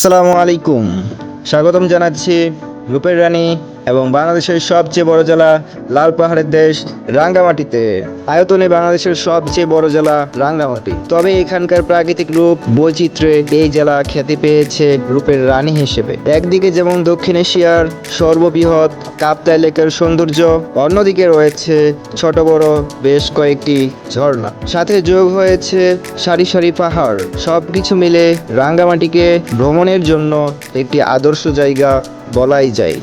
আসসালামু আলাইকুম। স্বাগতম জানাচ্ছি রূপের রানী এবং বাংলাদেশের সবচেয়ে বড় জেলা লাল পাহাড়ের দেশ রাঙ্গামাটিতে। আয়তনে বাংলাদেশের সবচেয়ে বড় জেলা রাঙ্গামাটি, তবে এখানকার প্রাকৃতিক রূপ বৈচিত্র্যে এই জেলা খ্যাতি পেয়েছে রূপের রানী হিসেবে। একদিকে যেমন দক্ষিণ এশিয়ার সর্ববৃহৎ কাপ্তাই লেকের সৌন্দর্য, অন্যদিকে রয়েছে ছোট বড় বেশ কয়েকটি ঝর্ণা, সাথে যোগ হয়েছে সারি সারি পাহাড়। সবকিছু মিলে রাঙ্গামাটিকে ভ্রমণের জন্য একটি আদর্শ জায়গা বলাই যায়।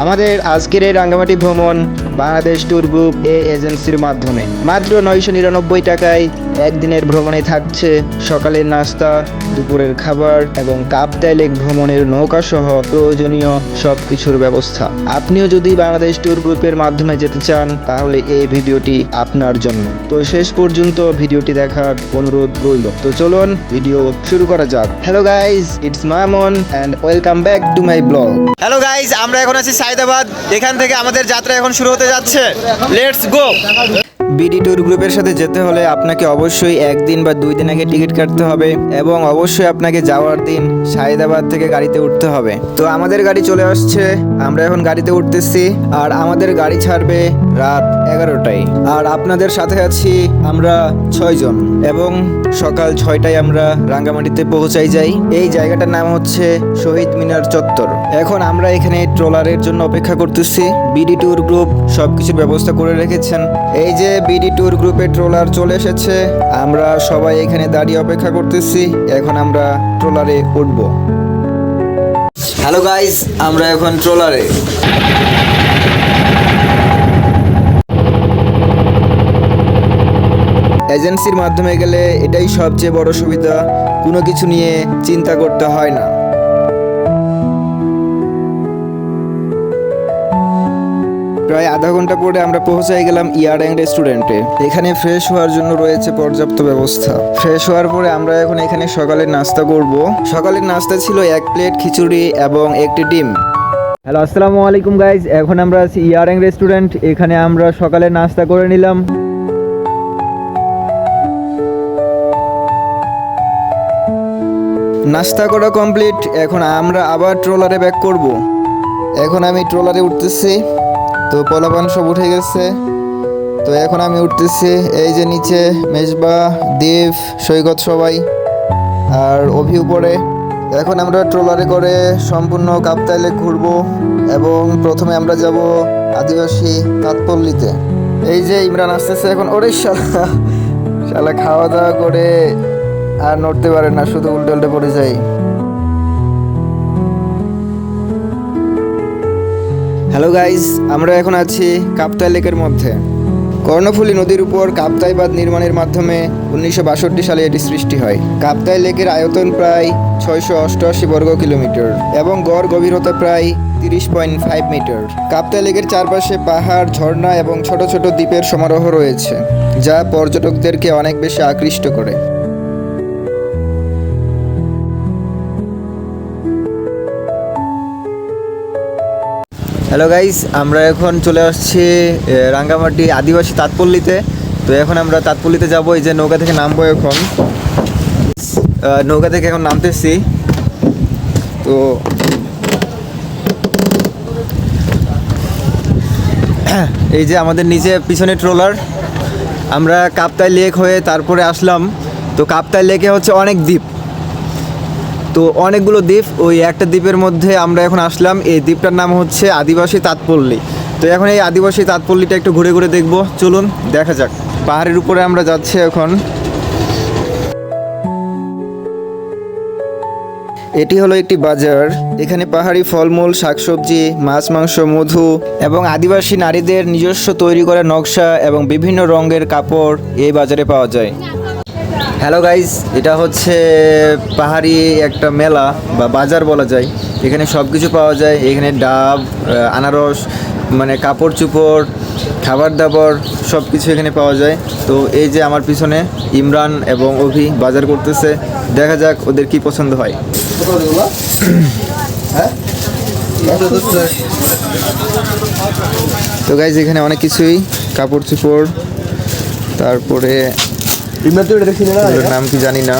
আমাদের আজকের এই রাঙ্গামাটি ভ্রমণ বাংলাদেশ ট্যুর গ্রুপ এজেন্সির মাধ্যমে মাত্র 999 টাকায় একদিনের ভ্রমণে থাকছে সকালের নাস্তা, দুপুরের খাবার এবং কাপ্তাই লেক ভ্রমণের নৌকা সহ প্রয়োজনীয় সব কিছুর ব্যবস্থা। আপনিও যদি বাংলাদেশ ট্যুর গ্রুপের মাধ্যমে যেতে চান তাহলে এই ভিডিওটি আপনার জন্য। তো শেষ পর্যন্ত ভিডিওটি দেখার অনুরোধ রইল। তো চলুন ভিডিও শুরু করা যাক। Hello guys, it's Mamun and welcome back to my blog. Hello guys, আমরা এখন আছি সাইদাবাদ। এখান থেকে আমাদের যাত্রা এখন শুরু হতে যাচ্ছে। Let's go. বিডি ট্যুর গ্রুপের সাথে যেতে হলে আপনাকে অবশ্যই একদিন বা 2 দিন আগে টিকিট কাটতে হবে এবং অবশ্যই আপনাকে যাওয়ার দিন সাইদাবাদ থেকে গাড়িতে উঠতে হবে। তো আমাদের গাড়ি চলে আসছে, আমরা এখন গাড়িতে উঠতেছি আর আমাদের গাড়ি ছাড়বে রাত 11টায়। আর আপনাদের সাথে আছি আমরা 6 জন এবং সকাল 6টায় আমরা রাঙ্গামাটিতে পৌঁছাই যাই। এই জায়গাটার নাম হচ্ছে শহীদ মিনার চত্বর। এখন আমরা এখানে ট্রলারের জন্য অপেক্ষা করতেছি। বিডি ট্যুর গ্রুপ সবকিছুর ব্যবস্থা করে রেখেছেন। এই যে বিডি ট্যুর গ্রুপের ট্রলার চলে এসেছে, আমরা সবাই এখানে দাঁড়িয়ে অপেক্ষা করতেছি। এখন আমরা ট্রলারে উঠব। হ্যালো গাইজ, আমরা এখন ট্রলারে। এজেন্সির মাধ্যমে গেলে এটাই সবচেয়ে বড় সুবিধা, কোনো কিছু নিয়ে চিন্তা করতে হয় না। প্রায় আধা ঘন্টা পরে আমরা পৌঁছাই গেলাম ইয়ারড্যাং রেস্টুরেন্টে। এখানে ফ্রেশ হওয়ার জন্য রয়েছে পর্যাপ্ত ব্যবস্থা। ফ্রেশ হওয়ার পরে আমরা এখন এখানে সকালের নাস্তা করব। সকালের নাস্তা ছিল 1 প্লেট খিচুড়ি এবং 1টি ডিম। হ্যালো, আসসালামু আলাইকুম গাইজ। এখন আমরা আছি ইয়ারড্যাং রেস্টুরেন্ট। এখানে আমরা সকালে নাস্তা করে নিলাম। নাস্তা করা কমপ্লিট। এখন আমরা আবার ট্রলারে ব্যাক করব। এখন আমি ট্রলারে উঠতেছি। তো পোলাপান সব উঠে গেছে। তো এখন আমি উঠতেছি। এই যে নিচে মেজবা, দেব, সৈকত সবাই আর অভি উপরে। এখন আমরা ট্রলারে করে সম্পূর্ণ কাপ্তাই লেক ঘুরবো এবং প্রথমে আমরা যাব আদিবাসী তাঁতপল্লীতে। এই যে ইমরান আসতেছে এখন। ওরে শালা খাওয়া দাওয়া করে আর নড়তে পারে না, শুধু উল্টে উল্টে পড়ে যায়। হ্যালো গাইজ, আমরা এখন আছি কাপ্তাই লেকের মধ্যে। কর্ণফুলী নদীর উপর কাপ্তাই বাঁধ নির্মাণের মাধ্যমে 1962 সালে এটি সৃষ্টি হয়। কাপ্তাই লেকের আয়তন প্রায় 688 বর্গ কিলোমিটার এবং গড় গভীরতা প্রায় 30.5 মিটার। কাপ্তাই লেকের চারপাশে পাহাড়, ঝর্ণা এবং ছোট ছোট দ্বীপের সমারোহ রয়েছে, যা পর্যটকদেরকে অনেক বেশি আকৃষ্ট করে। হ্যালো গাইস, আমরা এখন চলে আসছি রাঙ্গামাটি আদিবাসী তাঁতপল্লীতে। তো এখন আমরা তাঁতপল্লীতে যাবো। এই যে নৌকা থেকে নামবো এখন। নৌকা থেকে এখন নামতেছি। তো এই যে আমাদের নিচে পিছনে ট্রলার। আমরা কাপ্তাই লেক হয়ে তারপরে আসলাম। তো কাপ্তাই লেকে হচ্ছে অনেক দ্বীপ, তো অনেকগুলো দ্বীপ। ওই একটা দ্বীপের মধ্যে আমরা এখন আসলাম। এই দ্বীপটার নাম হচ্ছে আদিবাসী তাঁতপল্লী। তো এখন এই আদিবাসী তাঁতপল্লীটা একটু ঘুরে ঘুরে দেখবো। চলুন দেখা যাক। পাহাড়ের উপরে আমরা যাচ্ছি এখন। এটি হলো একটি বাজার। এখানে পাহাড়ি ফলমূল, শাকসবজি, মাছ, মাংস, মধু এবং আদিবাসী নারীদের নিজস্ব তৈরি করা নকশা এবং বিভিন্ন রঙের কাপড় এই বাজারে পাওয়া যায়। হ্যালো গাইজ, এটা হচ্ছে পাহাড়ি একটা মেলা বা বাজার বলা যায়। এখানে সব কিছু পাওয়া যায়। এখানে ডাব, আনারস, মানে কাপড় চোপড়, খাবার দাবার সব কিছু এখানে পাওয়া যায়। তো এই যে আমার পিছনে ইমরান এবং অভি বাজার করতেছে। দেখা যাক ওদের কি পছন্দ হয়। তো গাইজ এখানে অনেক কিছুই, কাপড় চোপড়, তারপরে এগুলোর নাম কি জানি না।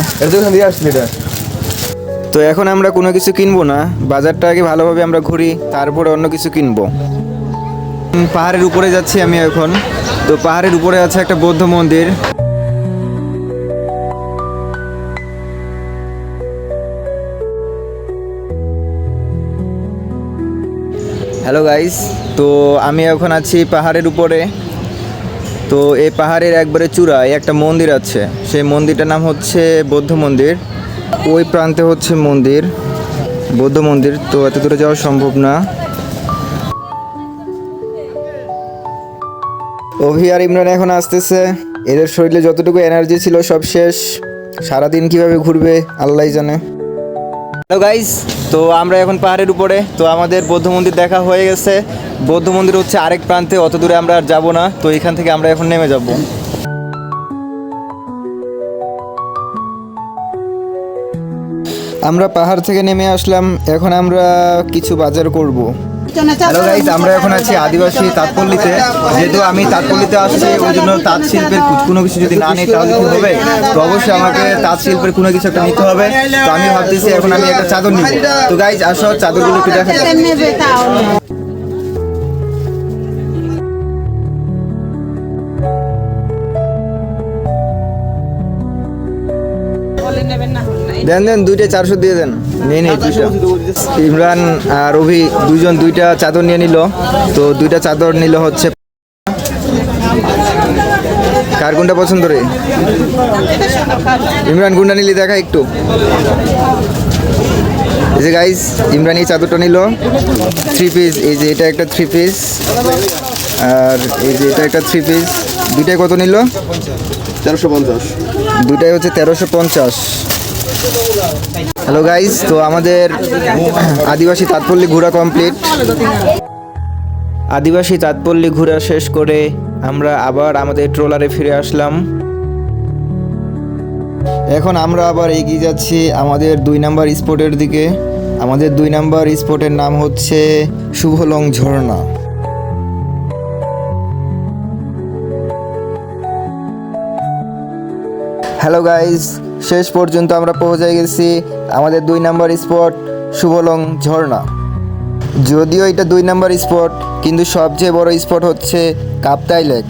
তো এখন আমরা কোনো কিছু কিনবো না, বাজারটা আগে ভালোভাবে আমরা ঘুরি, তারপরে অন্য কিছু কিনবো। পাহাড়ের উপরে যাচ্ছি আমি এখন। তো পাহাড়ের উপরে আছে একটা বৌদ্ধ মন্দির। হ্যালো গাইস, তো আমি এখন আছি পাহাড়ের উপরে। তো এই পাহাড়ের একবারে চূড়ায় একটা মন্দির আছে, সেই মন্দিরটার নাম হচ্ছে বৌদ্ধ মন্দির। ওই প্রান্তে হচ্ছে মন্দির, বৌদ্ধ মন্দির। তো এত দূরে যাওয়া সম্ভব না। অভি আর ইমরান এখন আসতেছে, এদের শরীরে যতটুকু এনার্জি ছিল সব শেষ। সারাদিন কিভাবে ঘুরবে আল্লাহই জানে। হ্যালো গাইস, তো আমরা এখন পাহাড়ের উপরে। তো আমাদের বৌদ্ধ মন্দির দেখা হয়ে গেছে। বৌদ্ধ মন্দির হচ্ছে আরেক প্রান্তে, অত দূরে আমরা আর যাবো না। তো এখান থেকে আমরা এখন নেমে যাব। আমরা পাহাড় থেকে নেমে আসলাম, এখন আমরা কিছু বাজার করব। হ্যালো গাইস, আমরা এখন আছি আদিবাসী তাঁতপল্লীতে। যেহেতু আমি তাঁতপল্লীতে আসছি, ওই জন্য তাঁত শিল্পের কোনো কিছু যদি না নিই তাহলে কি হবে? তো অবশ্যই আমাকে তাঁত শিল্পের কোনো কিছু একটা নিতে হবে। তো আমি ভাবতেছি এখন আমি একটা চাদর নিব। তো গাইস আসো, চাদরগুলো একটু দেখা যাক। দেন দেন, 2টা 400 দিয়ে দেন। নিয়ে নিই 2টা। ইমরান আর রবি দুইজন 2টা চাদর নিয়ে নিল। তো 2টা চাদর নিল হচ্ছে। কার কোনটা পছন্দ রে? ইমরান কোনটা নিলি দেখা একটু। এই যে গাইস, ইমরান এই চাদরটা নিল 3 পিস। এই যে এটা একটা 3 পিস, আর এই যে এটা একটা 3 পিস। দুইটাই কত নিল? 1350। দুইটাই হচ্ছে 1350। হ্যালো গাইস, তো আমাদের আদিবাসী তাঁতপল্লী ঘোরা কমপ্লিট। আদিবাসী তাঁতপল্লী ঘোরা শেষ করে আমরা আবার আমাদের ট্রলারে ফিরে আসলাম। এখন আমরা আবার এগিয়ে যাচ্ছি আমাদের 2 নাম্বার স্পটের দিকে। আমাদের 2 নাম্বার স্পটের নাম হচ্ছে শুভলং ঝর্ণা। হ্যালো গাইস, শেষ পর্যন্ত আমরা পৌঁছে গেছি আমাদের 2 নাম্বার স্পট শুভলং ঝর্ণা। যদিও এটা 2 নাম্বার স্পট, কিন্তু সবচেয়ে বড় স্পট হচ্ছে কাপ্তাই লেক।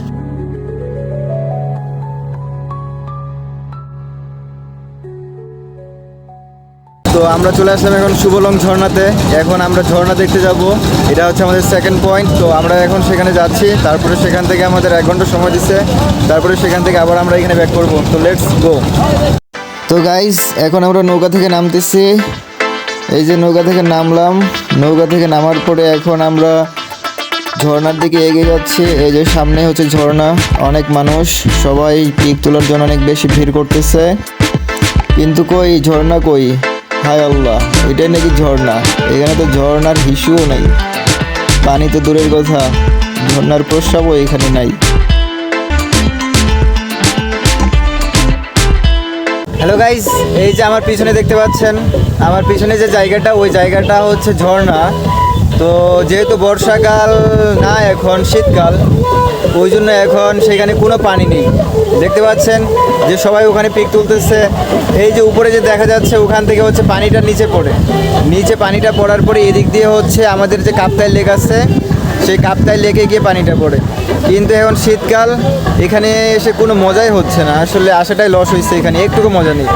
তো আমরা চলে আসলাম এখন শুভলং ঝর্ণাতে। এখন আমরা ঝর্ণা দেখতে যাব। এটা হচ্ছে আমাদের সেকেন্ড পয়েন্ট। তো আমরা এখন সেখানে যাচ্ছি, তারপরে সেখান থেকে আমাদের 1 ঘন্টা সময় দিচ্ছে, তারপরে সেখান থেকে আবার আমরা এখানে ব্যাক করব। তো লেটস গো। তো গাইস, এখন আমরা নৌকা থেকে নামতেছি। এই যে নৌকা থেকে নামলাম। নৌকা থেকে নামার পরে এখন আমরা ঝর্ণার দিকে এগিয়ে যাচ্ছি। এই যে সামনে হচ্ছে ঝর্ণা, অনেক মানুষ, সবাই পিক তোলার জন্য অনেক বেশি ভিড় করতেছে। কিন্তু কই ঝর্ণা কই? হায় আল্লাহ, এটাই নাকি ঝর্ণা? এখানে তো ঝর্ণার হিসুও নেই, পানি তো দূরের কথা, ঝর্ণার প্রস্রাবও এখানে নাই। হ্যালো গাইস, এই যে আমার পিছনে দেখতে পাচ্ছেন, আমার পিছনে যে জায়গাটা, ওই জায়গাটা হচ্ছে ঝর্ণা। তো যেহেতু বর্ষাকাল না, এখন শীতকাল, ওই জন্য এখন সেখানে কোনো পানি নেই। দেখতে পাচ্ছেন যে সবাই ওখানে পিক তুলতেছে। এই যে উপরে যে দেখা যাচ্ছে, ওখান থেকে হচ্ছে পানিটা নিচে পড়ে। নিচে পানিটা পড়ার পরে এদিক দিয়ে হচ্ছে আমাদের যে কাপ্তাই লেক আছে, সেই কাপ্তাই লেকে গিয়ে পানিটা পড়ে। কিন্তু এখন শীতকাল, এখানে এসে কোনো মজাই হচ্ছে না। আসলে আসাটাই লস হয়েছে, এখানে একটুকু মজা নেই।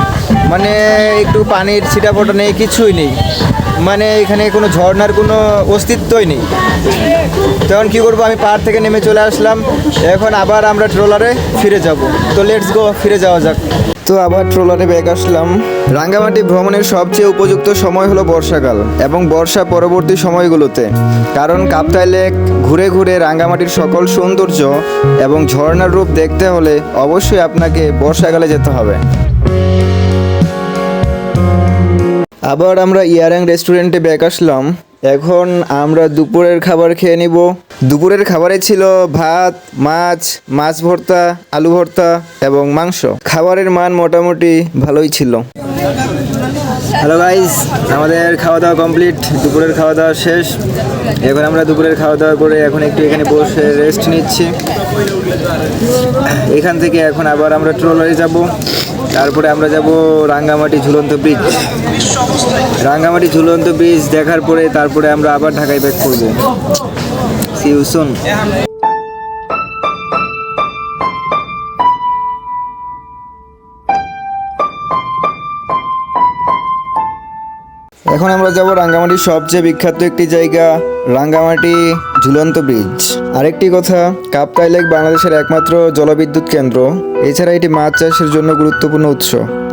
মানে একটু পানির ছিটাফোঁটা নেই, কিছুই নেই। মানে এখানে কোনো ঝর্ণার কোনো অস্তিত্বই নেই। তখন কী করবো, আমি পাহাড় থেকে নেমে চলে আসলাম। এখন আবার আমরা ট্রলারে ফিরে যাব। তো লেটস গো, ফিরে যাওয়া যাক। তো আবার ট্রলারে ব্যাক আসলাম। রাঙ্গামাটি ভ্রমণের সবচেয়ে উপযুক্ত সময় হলো বর্ষাকাল এবং বর্ষা পরবর্তী সময়গুলোতে, কারণ কাপ্তাই লেক ঘুরে ঘুরে রাঙ্গামাটির সকল সৌন্দর্য এবং ঝর্ণার রূপ দেখতে হলে অবশ্যই আপনাকে বর্ষাকালে যেতে হবে। আবার আমরা ইয়ারাং রেস্টুরেন্টে ব্যাক আসলাম। এখন আমরা দুপুরের খাবার খেয়ে নিব। দুপুরের খাবারে ছিল ভাত, মাছ ভর্তা, আলু ভর্তা এবং মাংস। খাবারের মান মোটামুটি ভালোই ছিল। হ্যালো গাইস, আমাদের খাওয়া দাওয়া কমপ্লিট, দুপুরের খাওয়া দাওয়া শেষ। এখন আমরা দুপুরের খাওয়া দাওয়া করে এখন একটু এখানে বসে রেস্ট নিচ্ছি। এখান থেকে এখন আবার আমরা ট্রলারে যাব, তারপরে আমরা যাব রাঙ্গামাটি ঝুলন্ত ব্রিজ। রাঙ্গামাটি ঝুলন্ত ব্রিজ দেখার পরে তারপরে আমরা আবার ঢাকায় ব্যাক করব। See you soon. এখন আমরা যাব রাঙ্গামাটির সবচেয়ে বিখ্যাত একটি জায়গা, রাঙ্গামাটি ঝুলন্ত ব্রিজ। আরেকটি কথা, কাপ্তাই লেক বাংলাদেশের একমাত্র জলবিদ্যুৎ কেন্দ্র। এছাড়া এটি মাছ চাষের জন্য গুরুত্বপূর্ণ উৎস,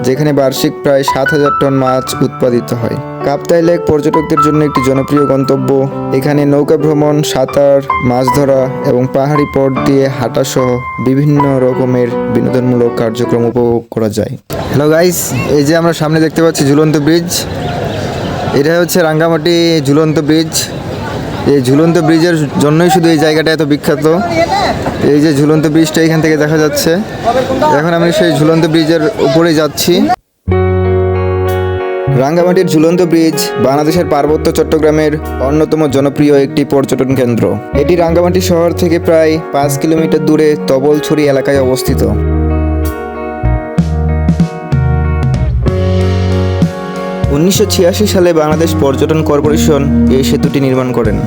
যেখানে বার্ষিক প্রায় 7,000 টন মাছ উৎপাদিত হয়। কাপ্তাই লেক পর্যটকদের জন্য একটি জনপ্রিয় গন্তব্য। এখানে নৌকা ভ্রমণ, সাঁতার, মাছ ধরা এবং পাহাড়ি পথ দিয়ে হাঁটা সহ বিভিন্ন রকমের বিনোদনমূলক কার্যক্রম উপভোগ করা যায়। হ্যালো গাইস, এই যে আমরা সামনে দেখতে পাচ্ছি ঝুলন্ত ব্রিজ। এটা হচ্ছে রাঙ্গামাটি ঝুলন্ত ব্রিজ। এই ঝুলন্ত ব্রিজের জন্যই শুধু এই জায়গাটা এত বিখ্যাত। এই যে ঝুলন্ত ব্রিজটা এখান থেকে দেখা যাচ্ছে। এখন আমি সেই ঝুলন্ত ব্রিজের উপরে যাচ্ছি। রাঙ্গামাটির ঝুলন্ত ব্রিজ বাংলাদেশের পার্বত্য চট্টগ্রামের অন্যতম জনপ্রিয় একটি পর্যটন কেন্দ্র। এটি রাঙ্গামাটি শহর থেকে প্রায় 5 কিলোমিটার দূরে তবলছড়ি এলাকায় অবস্থিত। 1986 সালে বাংলাদেশ পর্যটন কর্পোরেশন এই সেতুটি নির্মাণ করেন।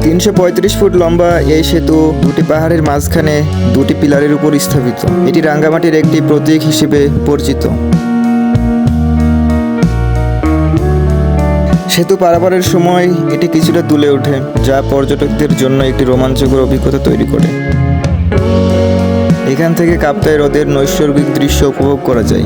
তিনশো ৩৫ ফুট লম্বা এই সেতু দুটি পাহাড়ের মাঝখানে দুটি পিলারের উপর স্থাপিত। এটি রাঙ্গামাটির একটি প্রতীক হিসেবে পরিচিত। সেতু পারাপারের সময় এটি কিছুটা দুলে ওঠে, যা পর্যটকদের জন্য একটি রোমাঞ্চকর অভিজ্ঞতা তৈরি করে। এখান থেকে কাপ্তাই হ্রদের নৈসর্গিক দৃশ্য উপভোগ করা যায়।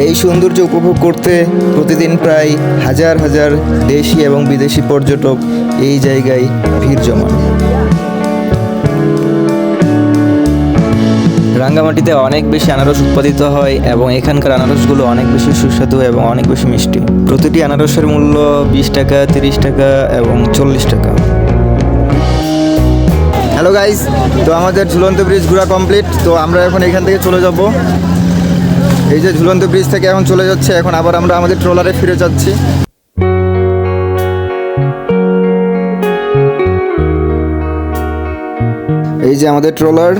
এই সৌন্দর্য উপভোগ করতে প্রতিদিন প্রায় হাজার হাজার দেশি এবং বিদেশি পর্যটক এই জায়গায় ভিড় জমান। রাঙ্গামাটিতে অনেক বেশি আনারস উৎপাদিত হয় এবং এখানকার আনারসগুলো অনেক বেশি সুস্বাদু এবং অনেক বেশি মিষ্টি। প্রতিটি আনারসের মূল্য 20 টাকা, 30 টাকা এবং 40 টাকা। হ্যালো গাইস, তো আমাদের ঝুলন্ত ব্রিজ ঘোরা কমপ্লিট। তো আমরা এখন এখান থেকে চলে যাব। এই যে ঝুলন্ত ব্রিজ থেকে এখন চলে যাচ্ছে, এখন আবার আমরা আমাদের ট্রলারে ফিরে যাচ্ছি। এই যে আমাদের ট্রলার।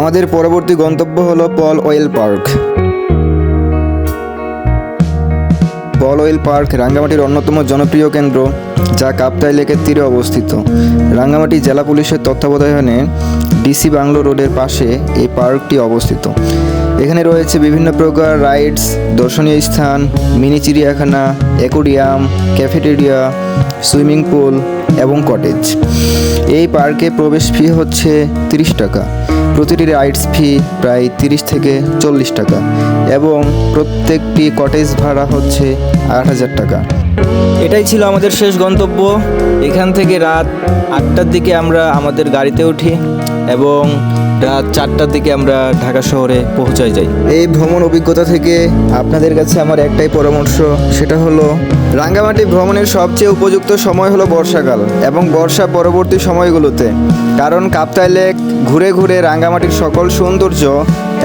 আমাদের পরবর্তী গন্তব্য হলো পল অয়েল পার্ক। পল অয়েল পার্ক রাঙ্গামাটির অন্যতম জনপ্রিয় কেন্দ্র, যা কাপ্তাই লেকের তীরে অবস্থিত। রাঙ্গামাটি জেলা পুলিশের তত্ত্বাবধানে ডিসি বাংলো রোডের পাশে এই পার্কটি অবস্থিত। এখানে রয়েছে বিভিন্ন প্রকার রাইডস, দর্শনীয় স্থান, মিনি চিড়িয়াখানা, অ্যাকোয়ারিয়াম, ক্যাফেটেরিয়া, সুইমিং পুল এবং কটেজ। এই পার্কে প্রবেশ ফি হচ্ছে 30 টাকা। প্রতিটি রাইডস ফি প্রায় 30 থেকে 40 টাকা এবং প্রত্যেকটি কটেজ ভাড়া হচ্ছে 8,000 টাকা। এটাই ছিল আমাদের শেষ গন্তব্য। এখান থেকে রাত 8টার দিকে আমরা আমাদের গাড়িতে উঠি এবং রাত 4টার দিকে আমরা ঢাকা শহরে পৌঁছায় যাই। এই ভ্রমণ অভিজ্ঞতা থেকে আপনাদের কাছে আমার একটাই পরামর্শ, সেটা হলো রাঙ্গামাটি ভ্রমণের সবচেয়ে উপযুক্ত সময় হলো বর্ষাকাল এবং বর্ষা পরবর্তী সময়গুলোতে। কারণ কাপ্তাই লেক ঘুরে ঘুরে রাঙ্গামাটির সকল সৌন্দর্য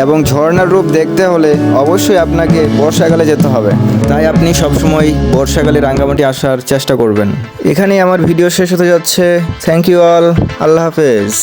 এবং ঝর্ণার রূপ দেখতে হলে অবশ্যই আপনাকে বর্ষাকালে যেতে হবে। তাই আপনি সবসময় বর্ষাকালে রাঙ্গামাটি আসার চেষ্টা করবেন। এখানেই আমার ভিডিও শেষ হতে যাচ্ছে। Thank you all. আল্লাহ হাফেজ।